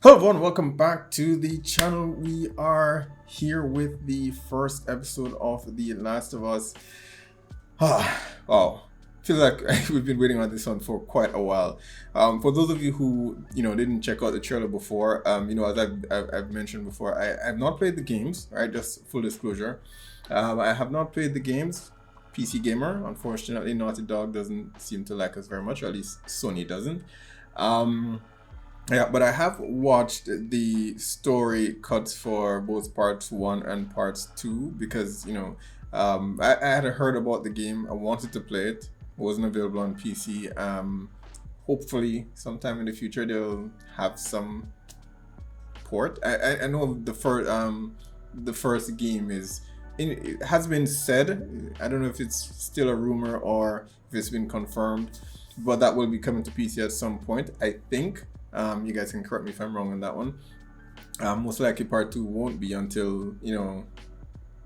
Hello everyone, welcome back to the channel. We are here with the first episode of The Last of Us. Wow, feels like we've been waiting on this one for quite a while. For those of you who didn't check out the trailer before, as I've mentioned before, I've not played the games. Right, just full disclosure, I have not played the games. PC gamer, unfortunately, Naughty Dog doesn't seem to like us very much, or at least Sony doesn't. Yeah, but I have watched the story cuts for both parts 1 and parts 2 because, I had heard about the game. I wanted to play it. It wasn't available on PC. Hopefully, sometime in the future, they'll have some port. I know the first game it has been said. I don't know if it's still a rumor or if it's been confirmed, but that will be coming to PC at some point, I think. You guys can correct me if I'm wrong on that one. Most likely part 2 won't be until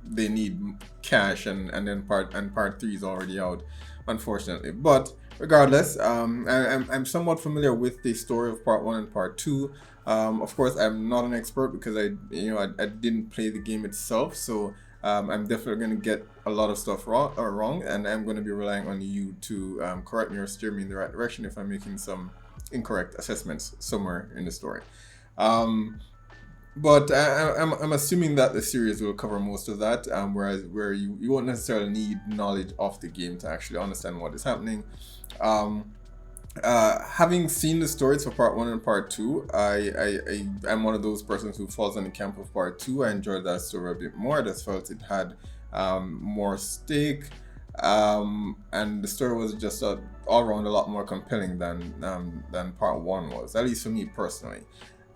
they need cash, and then part 3 is already out, unfortunately. But regardless, I'm somewhat familiar with the story of part 1 and part 2. Of course, I'm not an expert because I didn't play the game itself, so I'm definitely going to get a lot of stuff wrong, and I'm going to be relying on you to correct me or steer me in the right direction if I'm making some incorrect assessments somewhere in the story. But I'm assuming that the series will cover most of that, whereas where you won't necessarily need knowledge of the game to actually understand what is happening. Having seen the stories for part 1 and part 2, I'm one of those persons who falls on the camp of part 2. I enjoyed that story a bit more. I just felt it had more stake. And the story was just all around a lot more compelling than part 1 was, at least for me personally.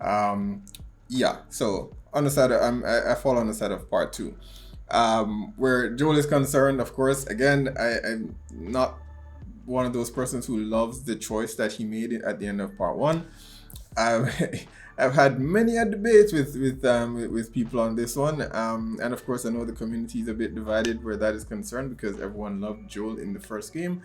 So on the side I fall on the side of part 2. Where Joel is concerned, of course, again, I'm not one of those persons who loves the choice that he made at the end of part 1. I've had many debates with people on this one, and of course I know the community is a bit divided where that is concerned because everyone loved Joel in the first game.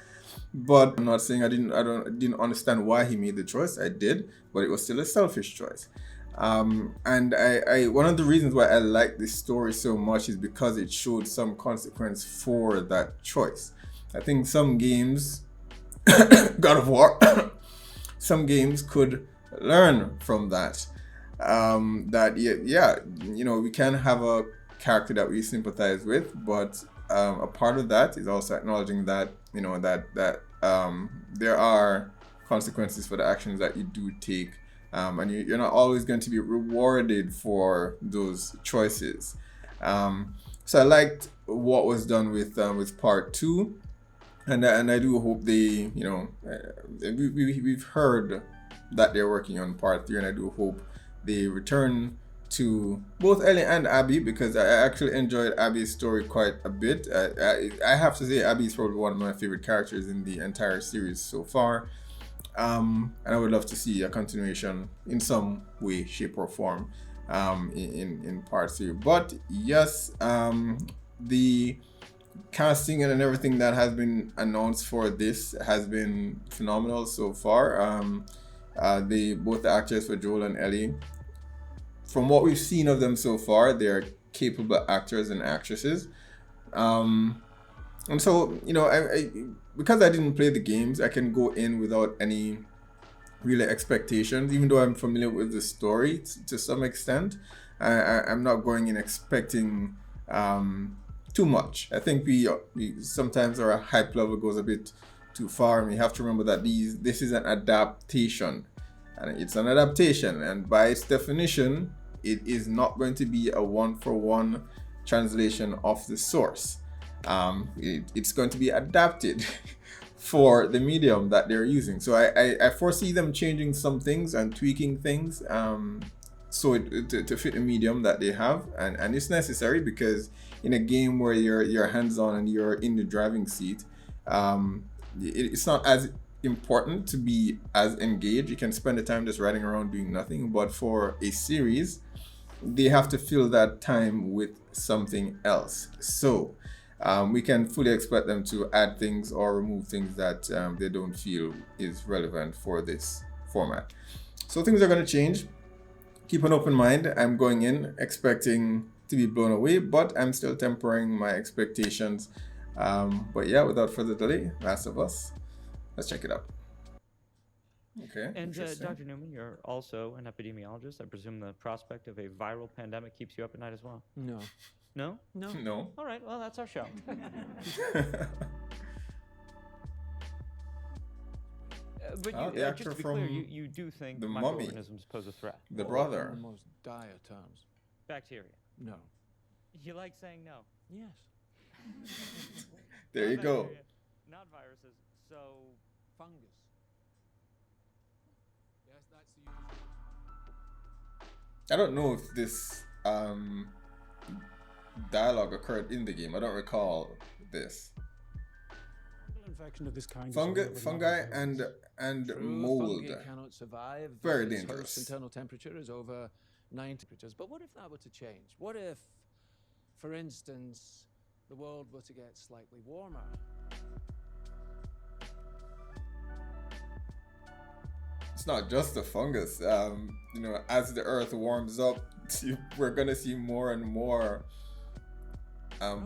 But I'm not saying I didn't understand why he made the choice. I did, but it was still a selfish choice. And I one of the reasons why I like this story so much is because it showed some consequence for that choice. I think some games, God of War, some games could learn from that. We can have a character that we sympathize with, but a part of that is also acknowledging that there are consequences for the actions that you do take, and you're not always going to be rewarded for those choices. So I liked what was done with part 2, and I do hope we've heard that they're working on part 3, and I do hope they return to both Ellie and Abby, because I actually enjoyed Abby's story quite a bit. I have to say Abby's probably one of my favorite characters in the entire series so far, and I would love to see a continuation in some way, shape or form in part 3. But yes, the casting and everything that has been announced for this has been phenomenal so far. Both the actors for Joel and Ellie, from what we've seen of them so far, they're capable actors and actresses. And so, I because I didn't play the games, I can go in without any real expectations, even though I'm familiar with the story to some extent. I'm not going in expecting too much. I think we sometimes our hype level goes a bit too far, and we have to remember that this is an adaptation, and it's an adaptation, and by its definition, it is not going to be a 1-for-1 translation of the source. It's going to be adapted for the medium that they're using. So I foresee them changing some things and tweaking things to fit the medium that they have, and it's necessary because in a game where you're hands-on and you're in the driving seat, it's not as important to be as engaged. You can spend the time just riding around doing nothing, but for a series, they have to fill that time with something else. So we can fully expect them to add things or remove things that they don't feel is relevant for this format. So things are going to change. keep an open mind. I'm going in expecting to be blown away, but I'm still tempering my expectations. But yeah, without further delay, Last of Us. Let's check it out. Okay. And Dr. Newman, you're also an epidemiologist. I presume the prospect of a viral pandemic keeps you up at night as well. No. No? No. No. All right, well, that's our show. But Oh, you, the actor just to be clear, from you do think The Mummy. microorganisms pose a threat? The In brother. the most dire terms. Bacteria. No. You like saying no? Yes. There you Not go. bacteria, not viruses. So Fungus. Yes, that's the usual. I don't know if this dialogue occurred in the game. I don't recall this. Infection of this kind. Fungi and True, mold. fungi cannot survive. Very Its dangerous. host's internal temperature is over 90 temperatures. But what if that were to change? What if, for instance, the world were to get slightly warmer? It's not just the fungus. As the earth warms up, we're gonna see more and more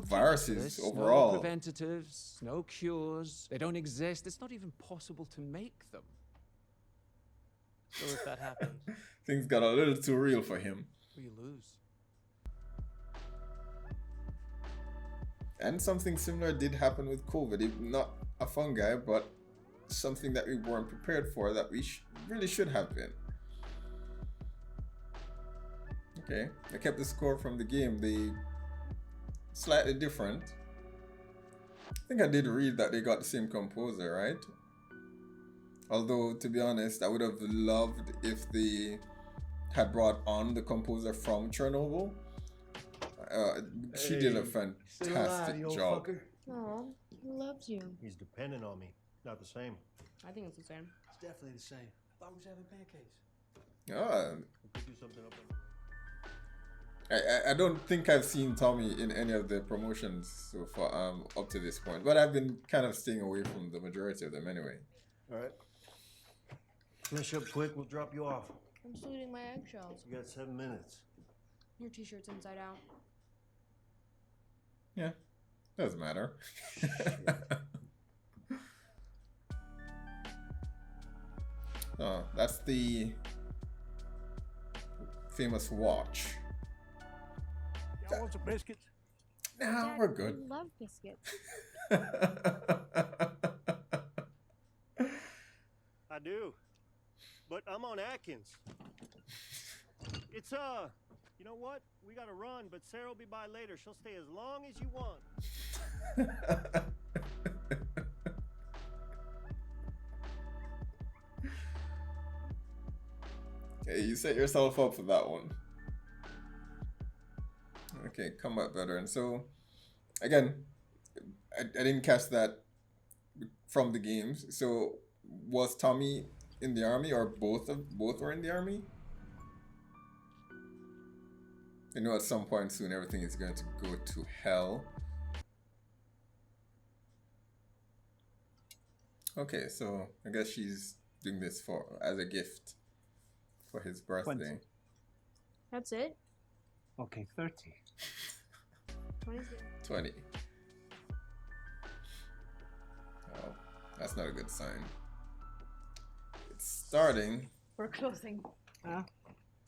viruses No overall. preventatives, no cures. They don't exist. It's not even possible to make them. So if that happens, Things got a little too real for him. We lose. And something similar did happen with COVID. Not a fungi, but something that we weren't prepared for that we really should have been. Okay, I kept the score from the game. They slightly different. I think I did read that they got the same composer, right? Although, to be honest, I would have loved if they had brought on the composer from Chernobyl. She did a fantastic job. Oh, he loves you. He's dependent on me. Not the same. I think it's the same. It's definitely the same. I thought we was having pancakes. We could do something up in I don't think I've seen Tommy in any of the promotions so far up to this point, but I've been kind of staying away from the majority of them anyway. All right. Finish up quick. We'll drop you off. I'm still eating my eggshells. You got 7 minutes. Your t-shirt's inside out. Yeah, doesn't matter. Oh, that's the famous watch. Y'all want some biscuits? No, Dad, we're good. I love biscuits. I do. But I'm on Atkins. It's, you know what? We gotta run, but Sarah will be by later. She'll stay as long as you want. Hey, you set yourself up for that one. Okay, combat veteran. So, again, I didn't catch that from the games. So, was Tommy in the army, or both were in the army? I know at some point soon everything is going to go to hell. Okay, so I guess she's doing this as a gift for his birthday. That's it? Okay, 30. 20's good. 20. Oh, that's not a good sign. It's starting. We're closing. Huh?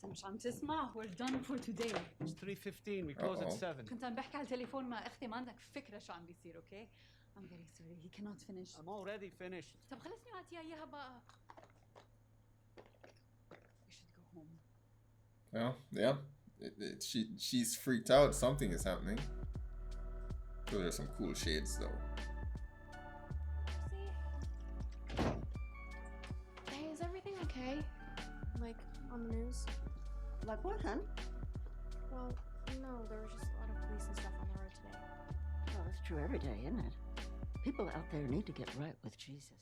مشان تسمع we're done for today. It's 3:15. We close at 7. كنت عم بحكي على التليفون مع اختي ما عندك فكرة شو عم بيصير okay? I'm very sorry he cannot finish. I'm already finished. طب خلصني وقت اياها بقى. We should go home. Well, yeah. She's freaked out. Something is happening. Those are some cool shades, though. Hey, is everything okay? Like, on the news? Like what, hun? Well, no, there was just a lot of police and stuff on the road today. Well, that's true every day, isn't it? People out there need to get right with Jesus.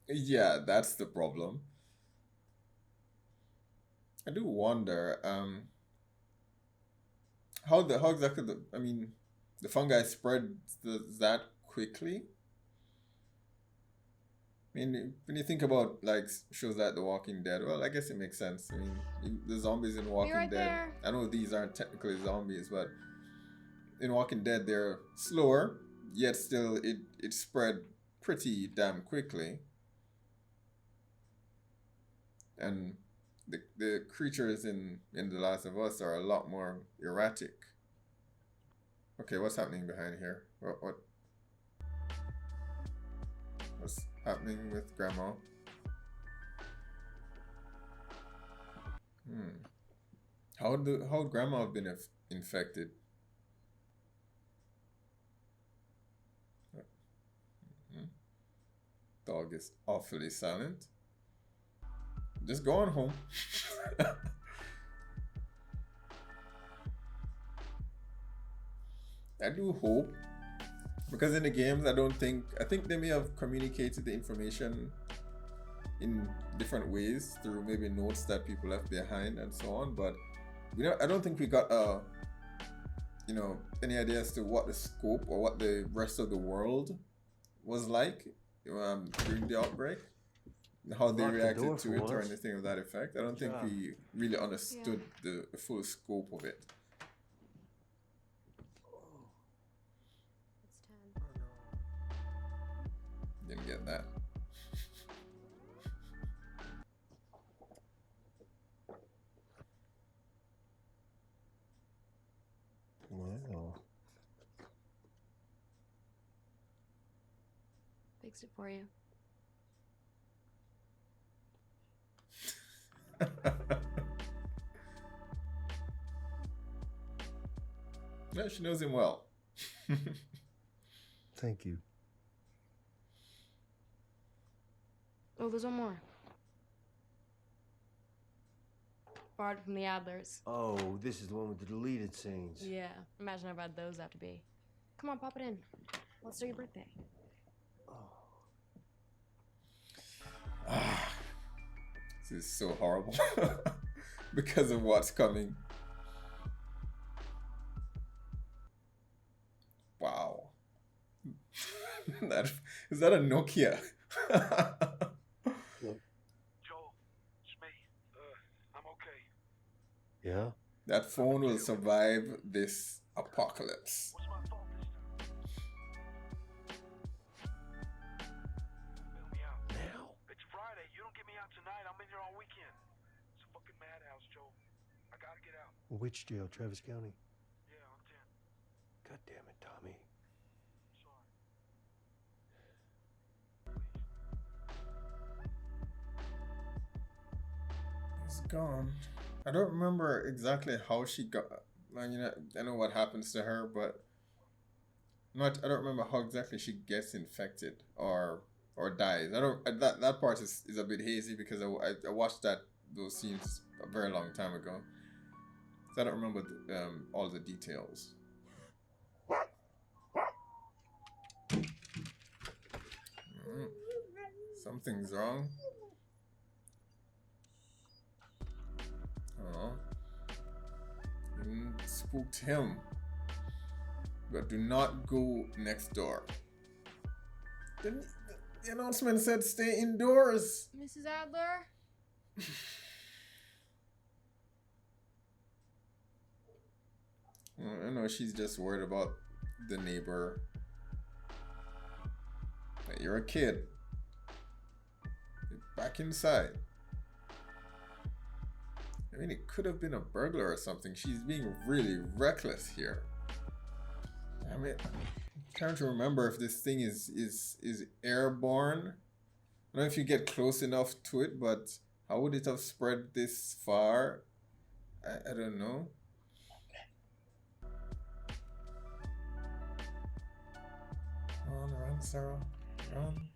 Yeah, that's the problem. I do wonder, how exactly the fungi spread that quickly? I mean, when you think about like shows like The Walking Dead, well, I guess it makes sense. I mean, the zombies in Walking right Dead. there. I know these aren't technically zombies, but in Walking Dead they're slower, yet still it spread pretty damn quickly. And the creatures in The Last of Us are a lot more erratic. Okay, what's happening behind here? What's happening with Grandma? How'd Grandma have been infected? Dog is awfully silent. Just go on home. I do hope, because in the games I think they may have communicated the information in different ways through maybe notes that people left behind and so on, but I don't think we got any idea as to what the scope or what the rest of the world was like during the outbreak, how they reacted to it or anything of that effect. I don't think we really understood the full scope of it. It's 10. Didn't get that. Wow. Fixed it for you. Yeah, she knows him well. Thank you. Oh, there's one more. Borrowed from the Adlers. Oh, this is the one with the deleted scenes. Yeah, imagine how bad those have to be. Come on, pop it in. Let's do your birthday. This is so horrible because of what's coming. Wow. Is that a Nokia? Joel, it's me. I'm okay. Yeah? That phone will survive this apocalypse. What's my fault this time? Bail me out. Now. It's Friday. You don't get me out tonight. I'm in here all weekend. It's a fucking madhouse, Joel. I gotta get out. Which jail? Travis County? Yeah, on 10. God damn it, Tommy. Sorry. It's gone. I don't remember exactly how she got. I mean, I know what happens to her, but I don't remember how exactly she gets infected or dies. That part is a bit hazy because I watched those scenes a very long time ago, so I don't remember all the details. Something's wrong. Oh. Spooked him. But do not go next door. The announcement said stay indoors. Mrs. Adler? I know she's just worried about the neighbor. You're a kid. Get back inside. I mean, it could have been a burglar or something. She's being really reckless here. I mean, I'm trying to remember if this thing is airborne. I don't know if you get close enough to it, but how would it have spread this far? I don't know. Run, Sarah. Run.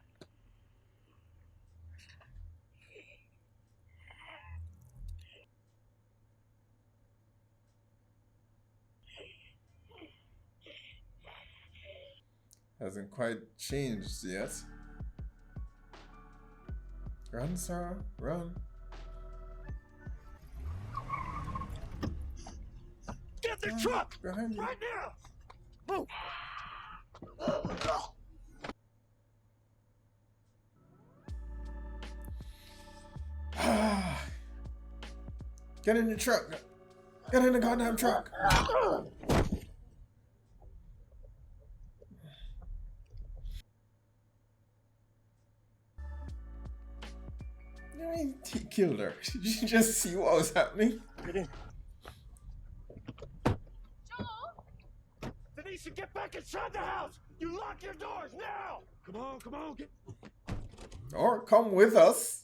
Hasn't quite changed yet. Run, Sarah, run. Get the truck! Behind you. Right now! Move! Get in the truck. Get in the goddamn truck. I mean, he killed her. Did you just see what was happening? Get in. Denise, get back inside the house! You lock your doors now! Come on, get. Or come with us.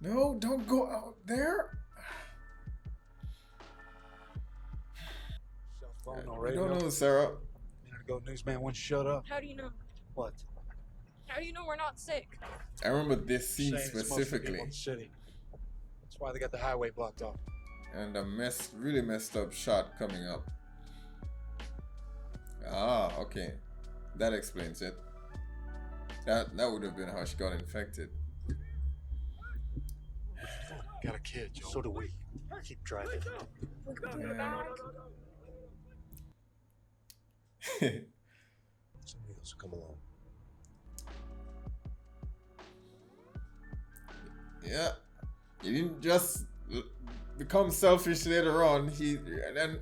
No, don't go out there. Cell phone, no I radio. don't know, Sarah. A minute ago, newsman wouldn't shut up. How do you know? What? How do you know we're not sick? I remember this scene Saying it's mostly specifically. people in the city. That's why they got the highway blocked off. And a really messed up shot coming up. Ah, okay. That explains it. That would have been how she got infected. Got a kid, Joe. So do we. Keep driving. Yeah. Somebody else will come along. Yeah. He didn't just become selfish later on. And then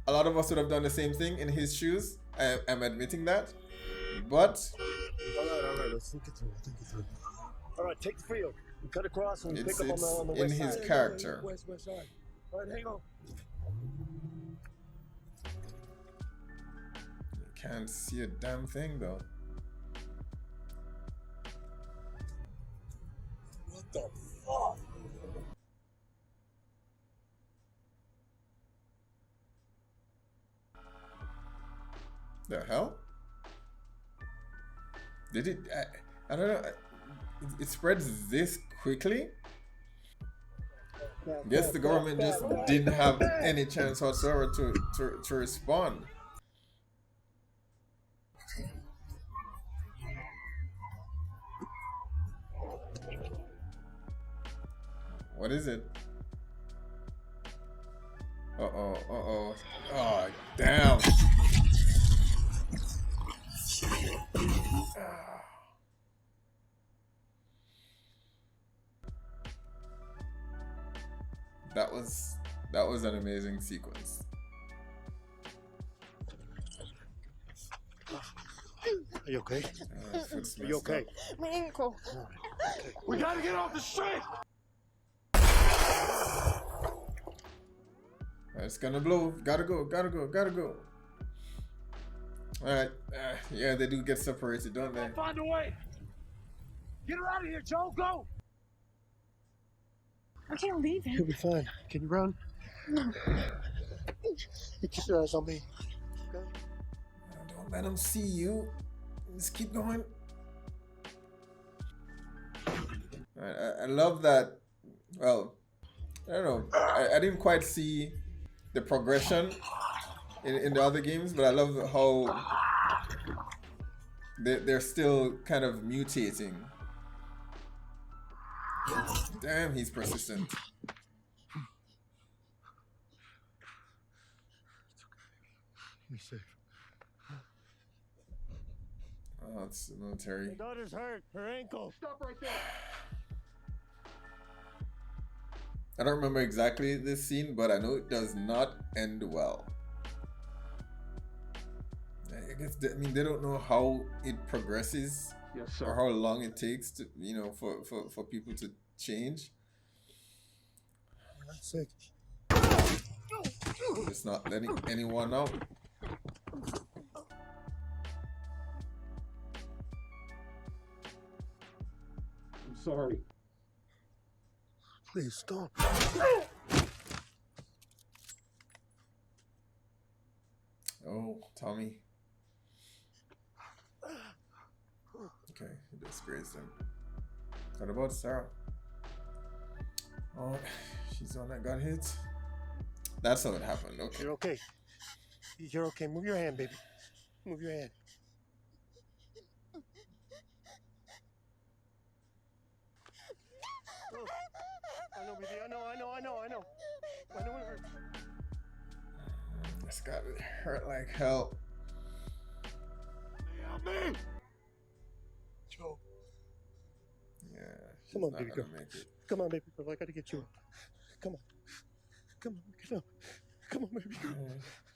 a lot of us would have done the same thing in his shoes. I'm admitting that. But All right. Let's think it through. All right, take the field. We cut across and we it's, pick up on the in west his side. character. West side. All right, hang on. You can't see a damn thing though. What the fuck? The hell? Did it? I don't know. It spreads this quickly? I guess the government just didn't have any chance whatsoever to respond. What is it? Uh-oh. Oh, damn. That was an amazing sequence. Are you okay? Foot's Are you messed okay? up. My ankle. We gotta get off the street! It's gonna blow. Gotta go. Alright. Yeah, they do get separated, don't they? Find a way! Get her out of here, Joe! Go! I can't leave him. You'll be fine. Can you run? No. You keep your eyes on me. Okay? Don't let them see you. Just keep going. I love that. Well, I don't know. I didn't quite see the progression in the other games, but I love how they're still kind of mutating. Damn, he's persistent. Be safe. Oh, it's the military. My daughter's hurt. Her ankle. Stop right there! I don't remember exactly this scene, but I know it does not end well. I guess they don't know how it progresses. Yes, Or how long it takes to, for people to change. That's sick. It's not letting anyone out. I'm sorry. Please stop. Oh, Tommy. Okay, he disgraced him. What about Sarah? Oh, she's the one that got hit. That's how it happened. Okay. You're okay. You're okay. Move your hand, baby. Move your hand. Oh, I know, baby. I know. I know it hurts. It's gotta hurt like hell. Help me! Joe. Yeah, Come on, Not baby gonna girl. make it. Come on, baby girl. I gotta get you up. Come on. Come on, get up. Come on, baby girl.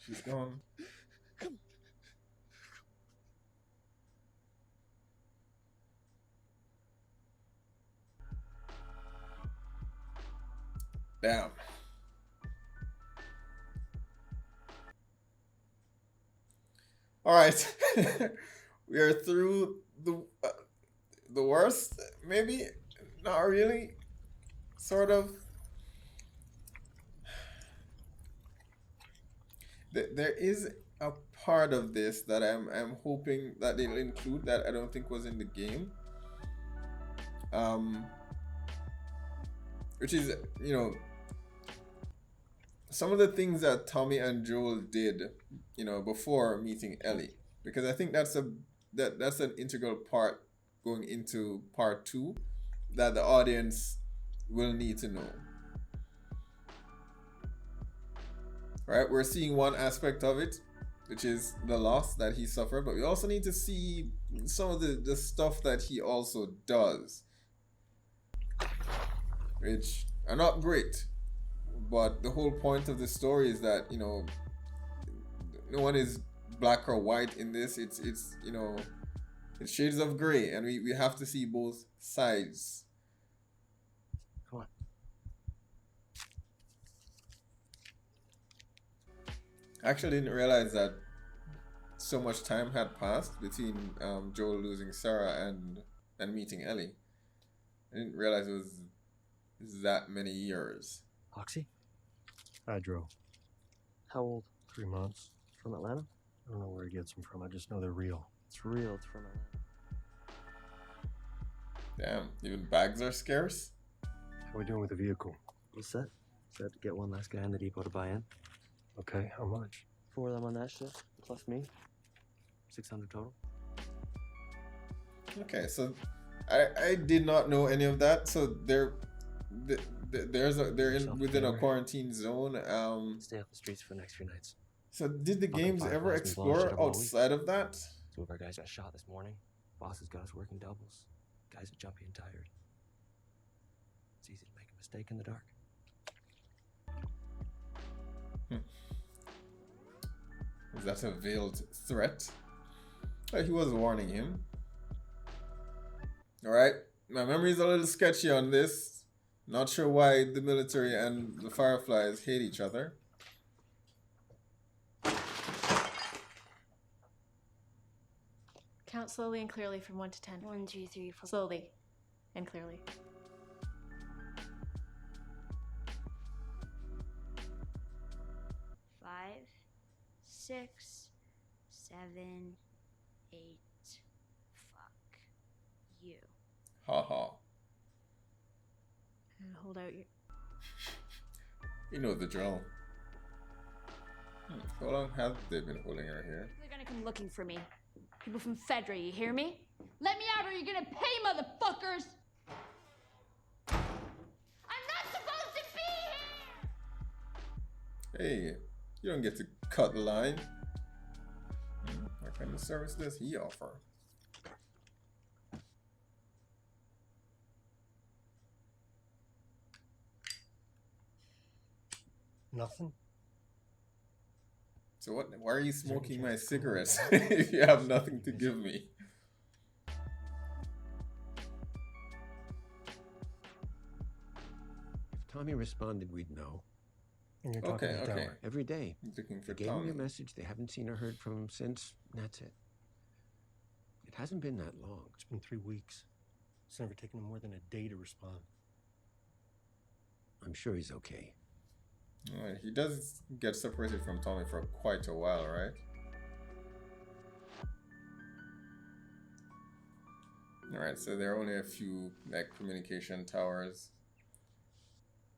She's gone. Come on. Damn. All right, we are through the worst. Maybe not really. Sort of. There is a part of this that I'm hoping that they'll include that I don't think was in the game. Which is, you know, some of the things that Tommy and Joel did, you know, before meeting Ellie, because I think that's an integral part going into part 2 that the audience will need to know. Right, we're seeing one aspect of it, which is the loss that he suffered, but we also need to see some of the stuff that he also does, which are not great. But the whole point of the story is that, you know, no one is black or white in this. It's you know, it's shades of gray, and we have to see both sides. Come on. I actually didn't realize that so much time had passed between Joel losing Sarah and meeting Ellie. I didn't realize it was that many years. Oxy? Hydro. How old? 3 months. From Atlanta? I don't know where he gets them from. I just know they're real. It's real. It's from Atlanta. Damn, even bags are scarce? How we doing with the vehicle? What's that? Set to get one last guy in the depot to buy in. Okay, how much? 4 of them on that shift, plus me. 600 total. Okay, so I did not know any of that. So they're within a quarantine zone. Stay off the streets for the next few nights. So did the games Fireflies ever been blowing shit explore up all week. outside of that? 2 of our guys got shot this morning. Boss has got us working doubles. Guys are jumpy and tired. It's easy to make a mistake in the dark. Was that a veiled threat? He was warning him. Alright, my memory is a little sketchy on this. Not sure why the military and the Fireflies hate each other. Count slowly and clearly from 1 to 10. 1, 2, 3, 4. Slowly and clearly. 5, 6, 7, 8. Fuck you. Ha ha. And hold out your. You know the drill. How long have they been holding her here? They're gonna come looking for me. People from Fedra, you hear me? Let me out or you're gonna pay, motherfuckers! I'm not supposed to be here! Hey, you don't get to cut the line. What kind of service does he offer? Nothing? So what? Why are you smoking my cigarettes if you have nothing to give me? If Tommy responded, we'd know. And you're talking about Tower. Every day. He's looking for They gave him Tommy. your message. They haven't seen or heard from him since. And that's it. It hasn't been that long. It's been 3 weeks. It's never taken him more than a day to respond. I'm sure he's okay. Alright, he does get separated from Tommy for quite a while, right? Alright, so there are only a few like communication towers.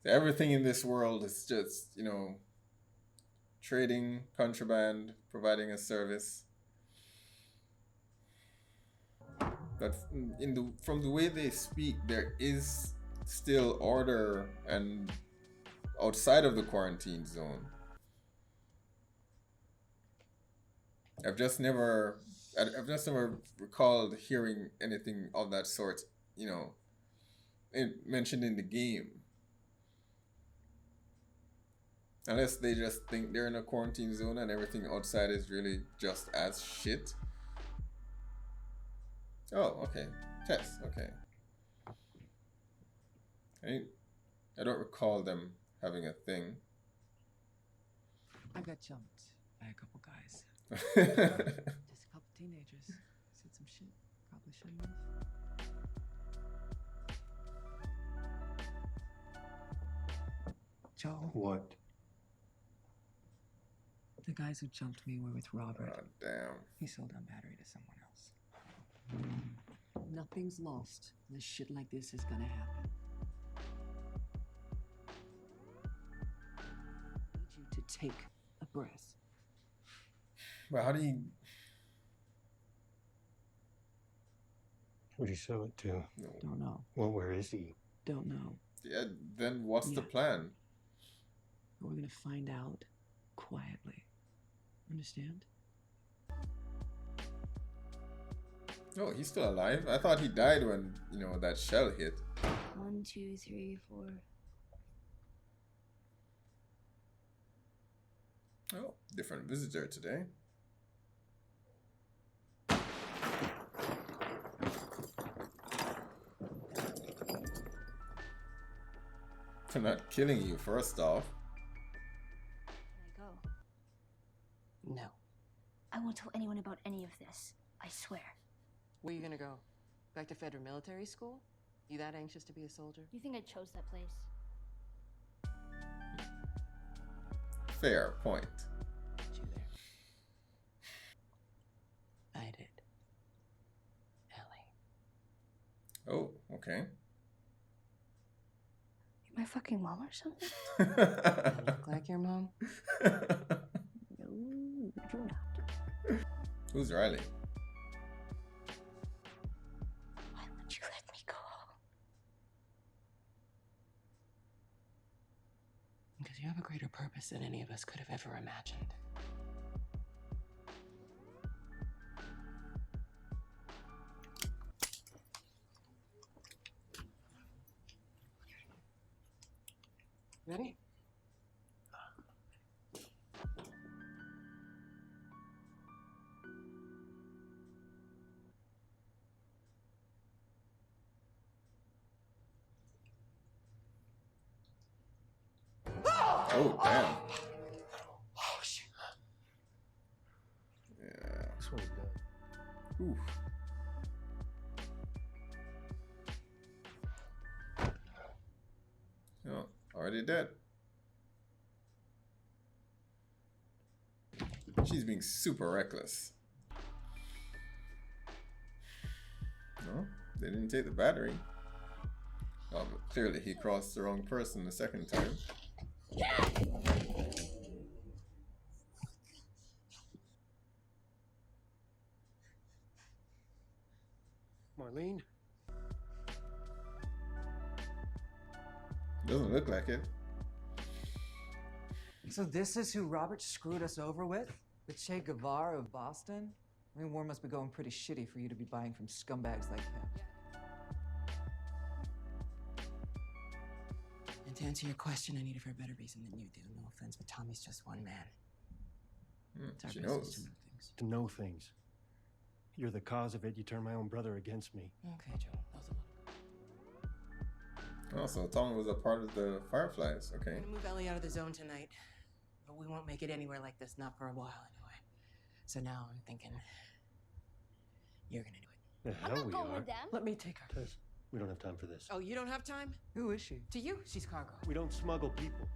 So everything in this world is just, you know, trading, contraband, providing a service. But from the way they speak, there is still order and outside of the quarantine zone. I've just never recalled hearing anything of that sort, you know, mentioned in the game. Unless they just think they're in a quarantine zone and everything outside is really just as shit. Oh, okay. Test, okay. I don't recall them having a thing. I got jumped by a couple guys. Just a couple teenagers. Said some shit. Probably shouldn't have. Joe. What? The guys who jumped me were with Robert. Oh, damn. He sold our battery to someone else. Nothing's lost unless shit like this is gonna happen. I need you to take a breath. Well, how do you... Who'd you sell it to? Don't know. Well, where is he? Don't know. Yeah, then what's the plan? We're gonna find out quietly. Understand? Oh, he's still alive? I thought he died when, you know, that shell hit. 1, 2, 3, 4. Oh, different visitor today. For not killing you, first off. Can I go? No. I won't tell anyone about any of this. I swear. Where are you gonna go? Back to Federal Military School? You that anxious to be a soldier? You think I chose that place? Fair point. Put you there. I did. Ellie. Oh, okay. You're my fucking mom or something? I look like your mom? No, you do not. Who's Riley? Why won't you let me go? Because you have a greater purpose than any of us could have ever imagined. Ready? Oh, damn. Oh, shit. Yeah. This one's done. Oof. Oh, already dead. She's being super reckless. No, they didn't take the battery. Oh, but clearly he crossed the wrong person the second time. Marlene? Doesn't look like it. So this is who Robert screwed us over with? The Che Guevara of Boston? I mean, war must be going pretty shitty for you to be buying from scumbags like him. And to answer your question, I need it for a better reason than you do. No offense, but Tommy's just one man. It's our She business knows. to know things. To know things. You're the cause of it. You turned my own brother against me. Okay, Joe. That was a lot. Oh, so Tommy was a part of the Fireflies. Okay. I'm gonna move Ellie out of the zone tonight. But we won't make it anywhere like this, not for a while anyway. So now I'm thinking you're gonna do it. The hell I'm not we going are. with them. Let me take her. Tess, we don't have time for this. Oh, you don't have time? Who is she? To you, she's cargo. We don't smuggle people.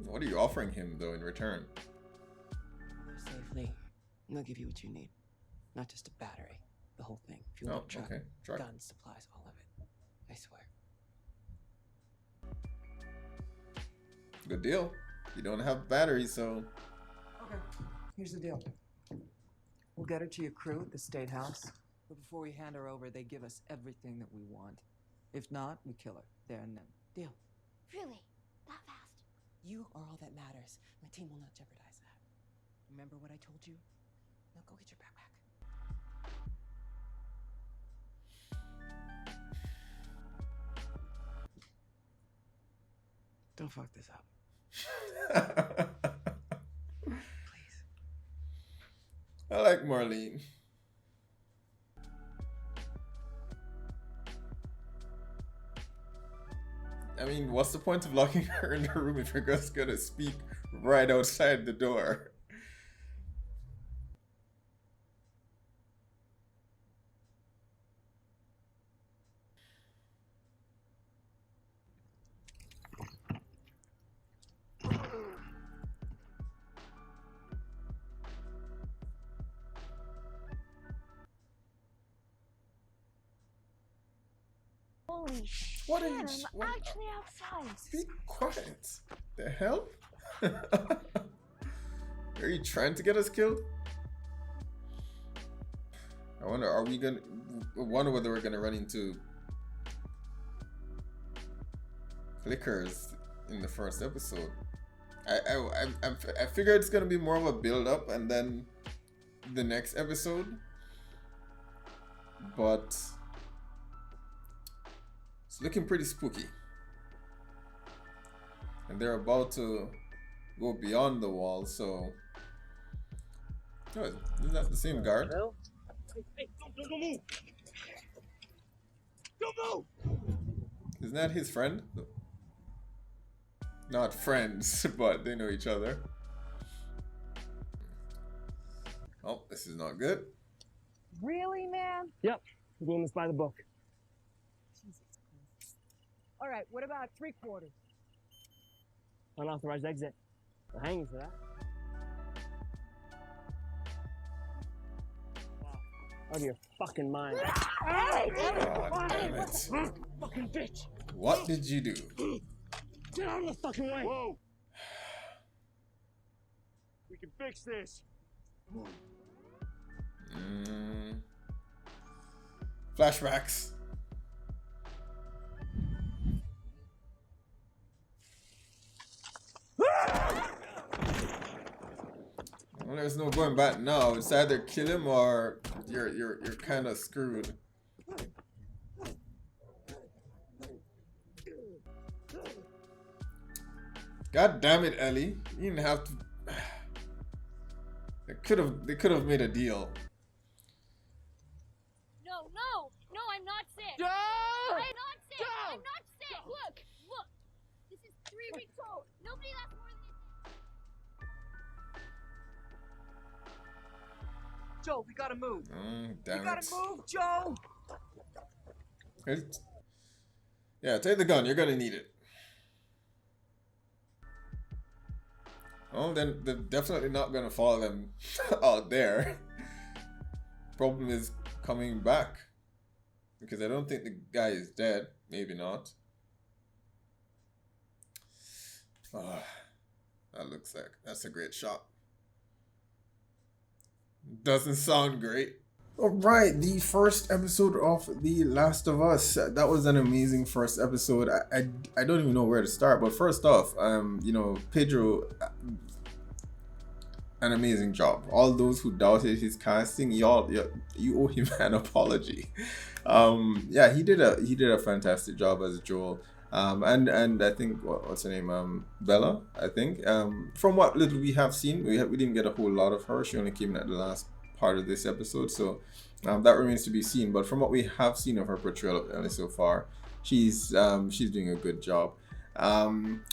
What are you offering him, though, in return? Live safely. And they'll give you what you need. Not just a battery. The whole thing. Fuel, Oh, truck, okay. Truck. guns, supplies, all of it. I swear. Good deal. You don't have batteries, so... Okay. Here's the deal. We'll get her to your crew at the State House. But before we hand her over, they give us everything that we want. If not, we kill her. There and then. Deal. Really? That fast? You are all that matters. My team will not jeopardize that. Remember what I told you? Now go get your backpack. Don't fuck this up. I like Marlene. I mean, what's the point of locking her in the room if you're just gonna speak right outside the door? Holy What shit, are you? I'm What? actually outside. Be quiet. The hell? Are you trying to get us killed? I wonder, are we gonna? I wonder whether we're gonna run into clickers in the first episode. I figure it's gonna be more of a build up and then the next episode, but it's looking pretty spooky. And they're about to go beyond the wall, so... Oh, isn't that the same guard? Hey, don't move! Don't move! Isn't that his friend? Not friends, but they know each other. Oh, this is not good. Really, man? Yep, we're doing this by the book. Jesus Christ. All right, what about 3/4? Unauthorized exit. I'll hang you for that. Wow. Out of your fucking mind. God damn it. Fucking bitch. What did you do? Get out of the fucking way. Whoa! We can fix this. Flashbacks. Well, there's no going back now. It's either kill him or you're kind of screwed. God damn it, Ellie! You didn't have to. They could have made a deal. No, I'm not sick. Joe! I'm not sick. Joe! I'm not sick. Look. This is 3 weeks old. Nobody lasts more than Joe, we gotta move. Damn we gotta it. move, Joe. Yeah, take the gun. You're gonna need it. Oh, then they're definitely not gonna follow them out there. Problem is coming back. Because I don't think the guy is dead. Maybe not. That looks like that's a great shot. Doesn't sound great. Alright, the first episode of The Last of Us. That was an amazing first episode. I don't even know where to start, but first off, Pedro, an amazing job. All those who doubted his casting, you owe him an apology. Yeah, he did a fantastic job as Joel. And I think what's her name? Bella, I think. From what little we have seen, we didn't get a whole lot of her. She only came in at the last part of this episode, so that remains to be seen. But from what we have seen of her portrayal of Ellie so far, she's doing a good job. I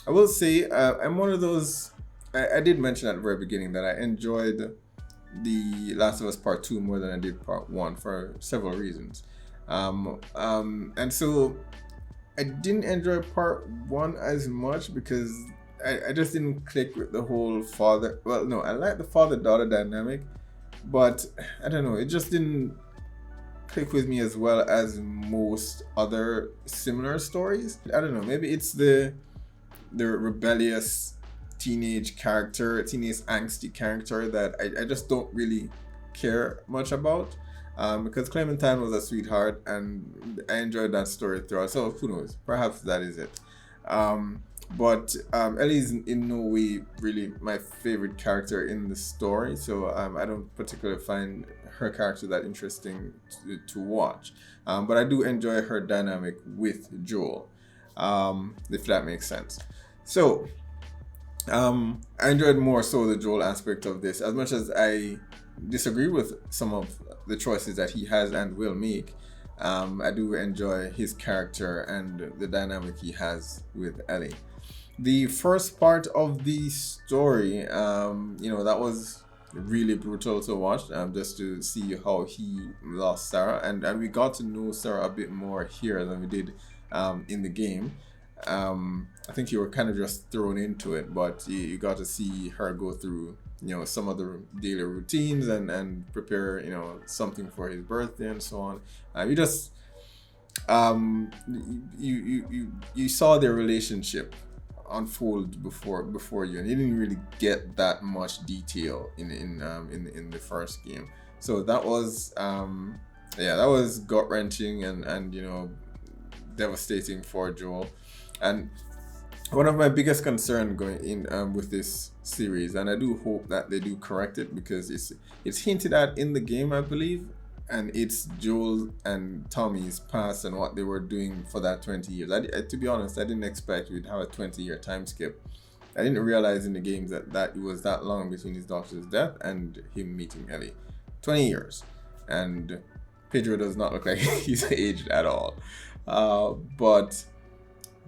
will say I'm one of those. I did mention at the very beginning that I enjoyed The Last of Us Part 2 more than I did Part 1 for several reasons. And so I didn't enjoy Part 1 as much because I just didn't click with the whole father. Well, no, I like the father-daughter dynamic, but I don't know, it just didn't click with me as well as most other similar stories. I don't know, maybe it's the rebellious teenage angsty character that I just don't really care much about. Because Clementine was a sweetheart and I enjoyed that story throughout, so who knows, perhaps that is it. But Ellie is in no way really my favorite character in the story, so I don't particularly find her character that interesting to watch. But I do enjoy her dynamic with Joel, if that makes sense. So, I enjoyed more so the Joel aspect of this, as much as I disagree with some of the choices that he has and will make. I do enjoy his character and the dynamic he has with Ellie. The first part of the story, that was really brutal to watch, just to see how he lost Sarah, and we got to know Sarah a bit more here than we did in the game. I think you were kind of just thrown into it, but you got to see her go through some of the daily routines and prepare something for his birthday and so on. You just you saw their relationship unfold before you, and you didn't really get that much detail in the first game. So that was that was gut wrenching and devastating for Joel. And one of my biggest concerns going in with this series, and I do hope that they do correct it, because it's hinted at in the game, I believe, and it's Joel and Tommy's past and what they were doing for that 20 years. To be honest, I didn't expect we'd have a 20-year time skip. I didn't realize in the games that it was that long between his daughter's death and him meeting Ellie. 20 years. And Pedro does not look like he's aged at all. But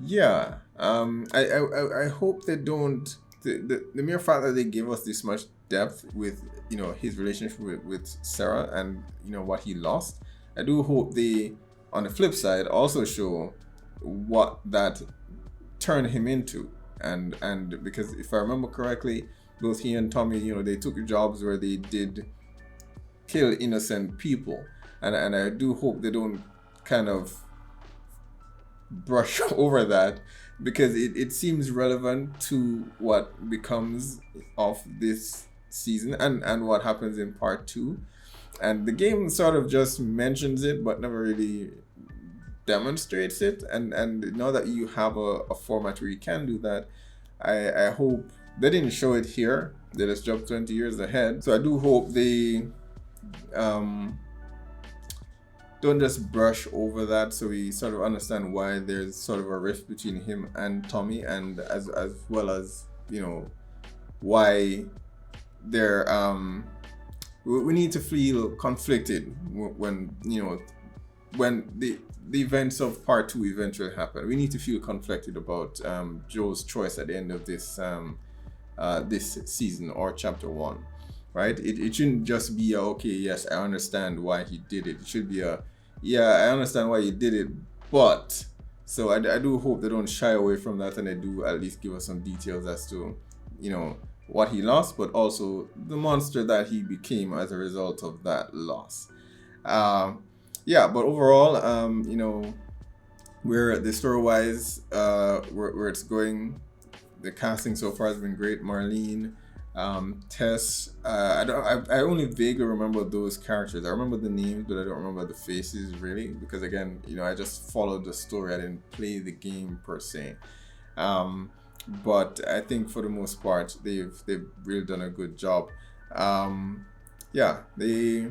yeah, I hope they don't. The mere fact that they give us this much depth with his relationship with Sarah and what he lost, I do hope they, on the flip side, also show what that turned him into, and because if I remember correctly, both he and Tommy, they took jobs where they did kill innocent people, and I do hope they don't kind of brush over that, because it seems relevant to what becomes of this season and what happens in part 2. And the game sort of just mentions it but never really demonstrates it, and now that you have a format where you can do that, I hope they didn't show it here. They just jumped 20 years ahead, so I do hope they don't just brush over that, so we sort of understand why there's sort of a rift between him and Tommy, and as well as why they're we need to feel conflicted when the events of part 2 eventually happen. We need to feel conflicted about Joe's choice at the end of this this season or chapter 1, right? It shouldn't just be okay, yes, I understand why he did it. It should be yeah, I understand why you did it, but. So I do hope they don't shy away from that, and they do at least give us some details as to, what he lost, but also the monster that he became as a result of that loss. Yeah, but overall, where the story-wise, where it's going, the casting so far has been great. Marlene, Tess, I only vaguely remember those characters. I remember the names, but I don't remember the faces really, because again, I just followed the story. I didn't play the game per se. But I think for the most part, they've really done a good job. Yeah, I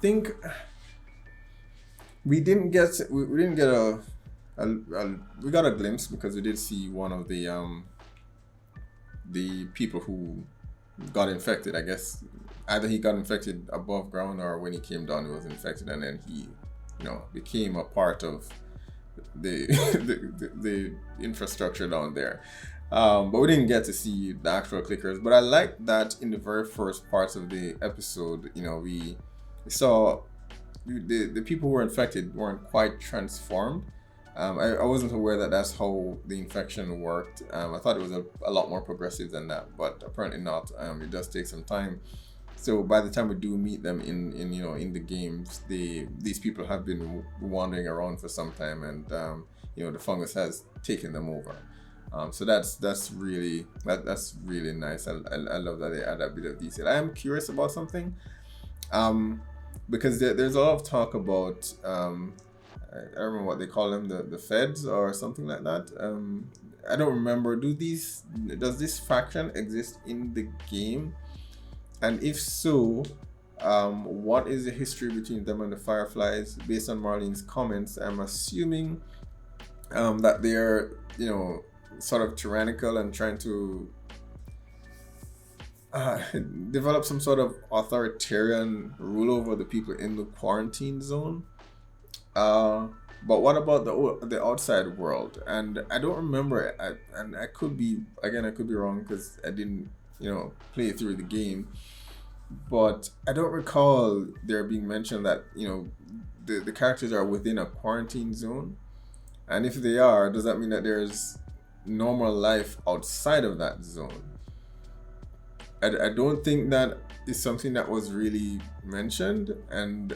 think we didn't get we got a glimpse, because we did see one of the people who got infected. I guess either he got infected above ground, or when he came down he was infected, and then he became a part of the the infrastructure down there. But we didn't get to see the actual clickers. But I like that in the very first parts of the episode, we saw the people who were infected weren't quite transformed. I wasn't aware that that's how the infection worked. I thought it was a lot more progressive than that, but apparently not. It does take some time. So by the time we do meet them in the games, these people have been wandering around for some time, and the fungus has taken them over. So that's really nice. I love that they add a bit of detail. I am curious about something, because there's a lot of talk about I remember what they call them, the feds or something like that. I don't remember. Does this faction exist in the game? And if so, what is the history between them and the Fireflies? Based on Marlene's comments, I'm assuming that they're sort of tyrannical and trying to develop some sort of authoritarian rule over the people in the quarantine zone. But what about the outside world? And I don't remember. And I could be wrong because I didn't play through the game. But I don't recall there being mentioned that the characters are within a quarantine zone. And if they are, does that mean that there's normal life outside of that zone? I don't think that is something that was really mentioned, and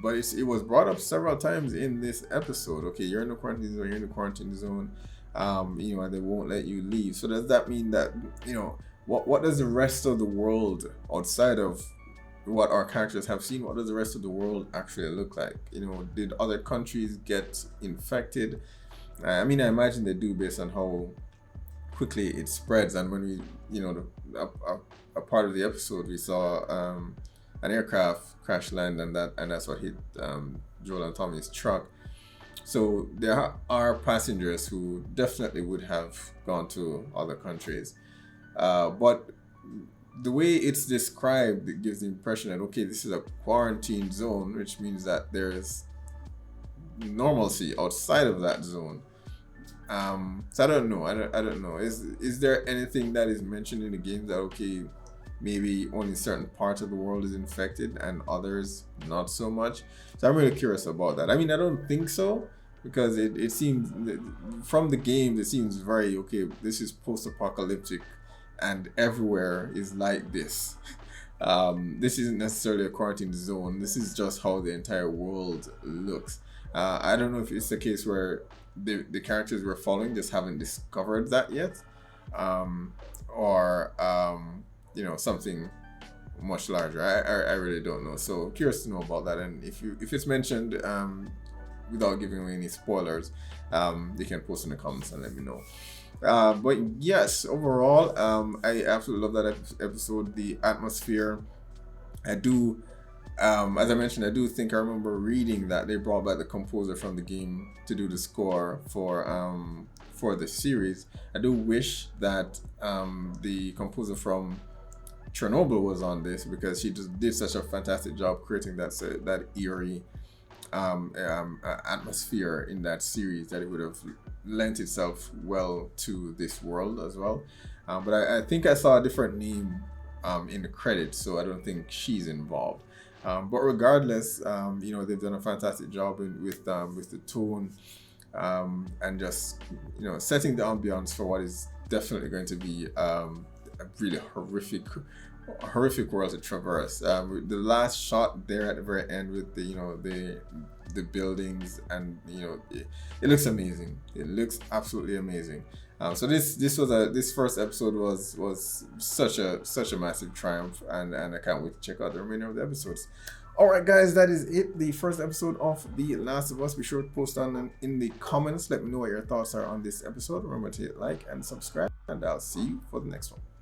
but it was brought up several times in this episode. Okay, you're in the quarantine zone. You're in the quarantine zone. And they won't let you leave. So does that mean that what does the rest of the world outside of what our characters have seen? What does the rest of the world actually look like? Did other countries get infected? I mean, I imagine they do based on how quickly it spreads. And when we, a part of the episode, we saw an aircraft crash land, and that's what hit Joel and Tommy's truck. So there are passengers who definitely would have gone to other countries, but the way it's described, it gives the impression that okay, this is a quarantine zone, which means that there's normalcy outside of that zone. So I don't know. I don't know. Is there anything that is mentioned in the game that okay, maybe only certain parts of the world is infected and others not so much? So I'm really curious about that. I mean, I don't think so, because it seems from the game it seems very okay. This is post-apocalyptic, and everywhere is like this. This isn't necessarily a quarantine zone. This is just how the entire world looks. I don't know if it's the case where the characters we're following just haven't discovered that yet, or something much larger. I really don't know. So curious to know about that, and if it's mentioned without giving away any spoilers, you can post in the comments and let me know. But yes, overall, I absolutely love that episode. The atmosphere, I do. As I mentioned, I do think I remember reading that they brought back the composer from the game to do the score for the series. I do wish that the composer from Chernobyl was on this, because she just did such a fantastic job creating that eerie atmosphere in that series, that it would have lent itself well to this world as well. But I think I saw a different name in the credits, so I don't think she's involved. But regardless, they've done a fantastic job with the tone and just setting the ambiance for what is definitely going to be a really horrific world to traverse. The last shot there at the very end with the buildings, and it looks amazing. It looks absolutely amazing. So this first episode was such a massive triumph, and I can't wait to check out the remainder of the episodes. Alright guys, that is it. The first episode of The Last of Us. Be sure to post in the comments. Let me know what your thoughts are on this episode. Remember to hit like and subscribe, and I'll see you for the next one.